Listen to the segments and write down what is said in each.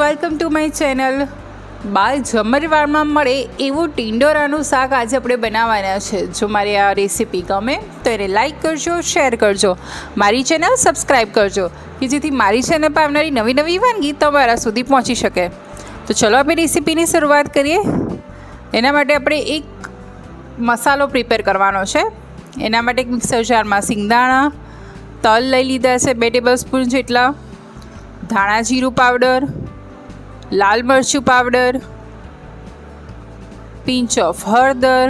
Welcome to my channel. બાર જમણવારમાં મળે એવું ટિંડોરાનું શાક આજે આપણે બનાવવાના છે. જો મારી આ રેસીપી ગમે તો એને લાઈક કરજો, શેર કરજો, મારી ચેનલ સબસ્ક્રાઈબ કરજો કે જેથી મારી ચેનલ પર આવનારી નવી નવી વાનગી તમારા સુધી પહોંચી શકે. તો ચલો આપણે રેસીપીની શરૂઆત કરીએ. એના માટે આપણે એક મસાલો પ્રિપેર કરવાનો છે. એના માટે એક મિક્સર જારમાં સિંગદાણા, તલ લઈ લીધા છે 2 ટેબલસ્પૂન જેટલા, ધાણા જીરું પાવડર, લાલ મરચું પાવડર, પિંચ ઓફ હળદર,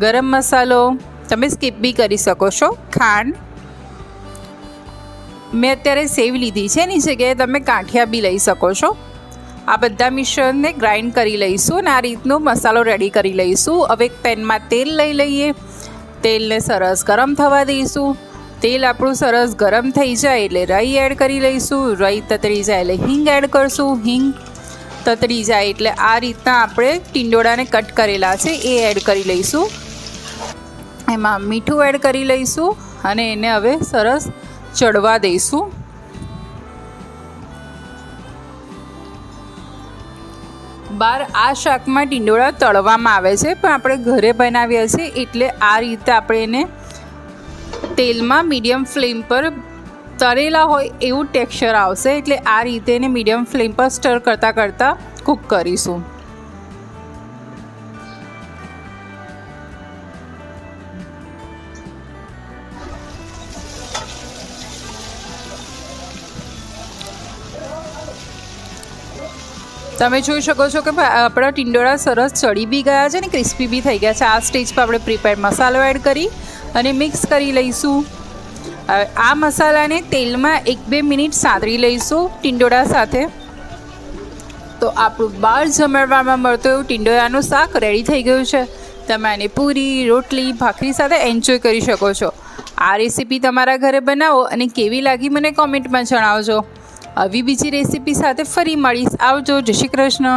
ગરમ મસાલો, તમે સ્કીપ બી કરી શકો છો, ખાંડ. મેં અત્યારે સેવ લીધી છે, એની જગ્યાએ તમે ગાંઠિયા બી લઈ શકો છો. આ બધા મિશ્રણને ગ્રાઇન્ડ કરી લઈશું અને આ રીતનો મસાલો રેડી કરી લઈશું. હવે એક પેનમાં તેલ લઈ લઈએ, તેલને સરસ ગરમ થવા દઈશું. તેલ આપણું સરસ ગરમ થઈ જાય એટલે રાઈ એડ કરી લઈશું. રાઈ તતરી જાય એટલે હિંગ એડ કરશું. હિંગ તતરી જાય એટલે આ રીતના આપણે ટિંડોળાને કટ કરેલા છે એ એડ કરી લઈશું. એમાં મીઠું એડ કરી લઈશું અને એને હવે સરસ ચડવા દઈશું. બહાર આ શાકમાં ટિંડોળા તળવામાં આવે છે, પણ આપણે ઘરે બનાવ્યા છે એટલે આ રીતે આપણે એને તેલમાં મીડિયમ ફ્લેમ પર તળેલા હોય એવું ટેક્સચર આવશે. એટલે આ રીતે એને મીડિયમ ફ્લેમ પર સ્ટર કરતાં કરતાં કૂક કરીશું. તમે જોઈ શકો છો કે આપણા ટિંડોળા સરસ ચડી બી ગયા છે ને ક્રિસ્પી બી થઈ ગયા છે. આ સ્ટેજ પર આપણે પ્રિપેર્ડ મસાલો એડ કરી અને મિક્સ કરી લઈશું. આ મસાલાને તેલમાં 1-2 મિનિટ સાંતળી લઈશું ટિંડોળા સાથે. તો આપણું બહાર જમણવારમાં મળતું એવું ટિંડોળાનું શાક રેડી થઈ ગયું છે. તમે આને પૂરી, રોટલી, ભાખરી સાથે એન્જોય કરી શકો છો. આ રેસીપી તમારા ઘરે બનાવો અને કેવી લાગી મને કોમેન્ટમાં જણાવજો. આવી બીજી રેસીપી સાથે ફરી મળીશ. આવજો. જય શ્રી કૃષ્ણ.